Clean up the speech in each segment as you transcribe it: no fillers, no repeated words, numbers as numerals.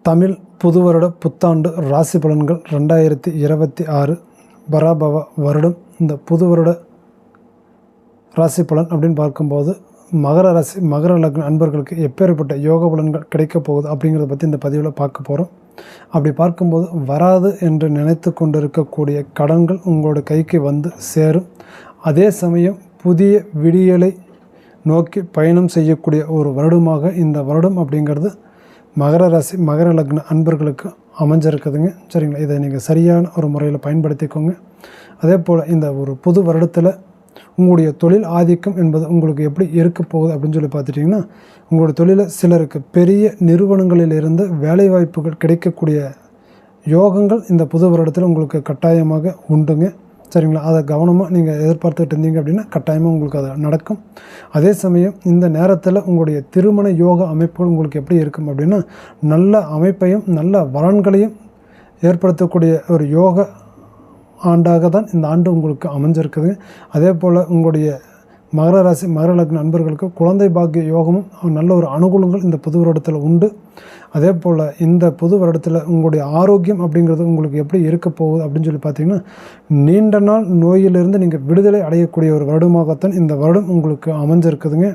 தமிழ் புது வருட புத்தாண்டு ராசி பலன்கள் 2026 பராபவ வருடம். இந்த புது வருட ராசி பலன் அப்படின்னு பார்க்கும்போது மகர ராசி மகர லக்ன அன்பர்களுக்கு எப்பேற்பட்ட யோக பலன்கள் கிடைக்கப் போகுது அப்படிங்கிறத பற்றி இந்த பதிவில் பார்க்க போகிறோம். அப்படி பார்க்கும்போது வராது என்று நினைத்து கொண்டிருக்கக்கூடிய கடன்கள் உங்களோட கைக்கு வந்து சேரும். அதே சமயம் புதிய விடியலை நோக்கி பயணம் செய்யக்கூடிய ஒரு வருடமாக இந்த வருடம் அப்படிங்கிறது மகர ராசி மகர லக்ன அன்பர்களுக்கு அமைஞ்சிருக்குதுங்க. சரிங்களா, இதை நீங்கள் சரியான ஒரு முறையில் பயன்படுத்திக்கோங்க. அதே போல் இந்த ஒரு புது வருடத்தில் உங்களுடைய தொழில் ஆதிக்கம் என்பது உங்களுக்கு எப்படி இருக்க போகுது அப்படின்னு சொல்லி பார்த்துட்டிங்கன்னா, உங்களுடைய தொழிலில் சிலருக்கு பெரிய நிறுவனங்களிலிருந்து வேலைவாய்ப்புகள் கிடைக்கக்கூடிய யோகங்கள் இந்த புது வருடத்தில் உங்களுக்கு கட்டாயமாக உண்டுங்க. சரிங்களா, அதை கவனமாக நீங்கள் எதிர்பார்த்துட்டு இருந்தீங்க அப்படின்னா கட்டாயமாக உங்களுக்கு அது நடக்கும். அதே சமயம் இந்த நேரத்தில் உங்களுடைய திருமண யோக அமைப்புகள் உங்களுக்கு எப்படி இருக்கும் அப்படின்னா, நல்ல அமைப்பையும் நல்ல வரன்களையும் ஏற்படுத்தக்கூடிய ஒரு யோக ஆண்டாக தான் இந்த ஆண்டு உங்களுக்கு அமைஞ்சிருக்குது. அதே போல் உங்களுடைய மகர ராசி மகர லக்ன நண்பர்களுக்கு குழந்தை பாக்கிய யோகமும் நல்ல ஒரு அனுகூலங்கள் இந்த புது வருடத்தில் உண்டு. அதே போல் இந்த புது வருடத்தில் உங்களுடைய ஆரோக்கியம் அப்படிங்கிறது உங்களுக்கு எப்படி இருக்க போகுது அப்படின்னு சொல்லி பார்த்தீங்கன்னா, நீண்ட நாள் நோயிலிருந்து நீங்கள் விடுதலை அடையக்கூடிய ஒரு வருடமாகத்தான் இந்த வருடம் உங்களுக்கு அமைஞ்சிருக்குதுங்க.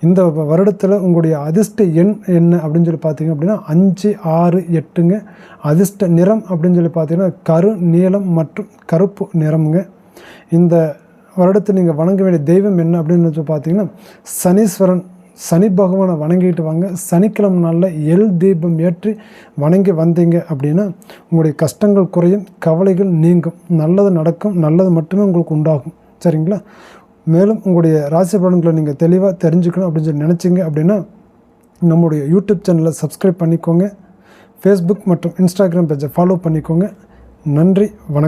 இந்த வருடத்தில் உங்களுடைய அதிர்ஷ்ட எண் என்ன அப்படின்னு சொல்லி பார்த்தீங்க அப்படின்னா 5, 6, 8ங்க. அதிர்ஷ்ட நிறம் அப்படின்னு சொல்லி பார்த்தீங்கன்னா கரு நீலம் மற்றும் கருப்பு நிறமுங்க. இந்த வருடத்தில் நீங்கள் வணங்க வேண்டிய தெய்வம் என்ன அப்படின்னு சொல்லி பார்த்தீங்கன்னா சனீஸ்வரன், சனி பகவானை வணங்கிட்டு வாங்க. சனிக்கிழமை நாளில் எல் தீபம் ஏற்றி வணங்கி வந்தீங்க அப்படின்னா உங்களுடைய கஷ்டங்கள் குறையும், கவலைகள் நீங்கும், நல்லது நடக்கும், நல்லது மட்டுமே உங்களுக்கு உண்டாகும். சரிங்களா, மேலும் உங்களுடைய ராசி பலன்களை நீங்கள் தெளிவாக தெரிஞ்சுக்கணும் அப்படின்னு சொல்லி நினச்சிங்க அப்படின்னா நம்முடைய யூடியூப் சேனலை சப்ஸ்கிரைப் பண்ணிக்கோங்க. ஃபேஸ்புக் மற்றும் இன்ஸ்டாகிராம் பேஜை ஃபாலோ பண்ணிக்கோங்க. நன்றி, வணக்கம்.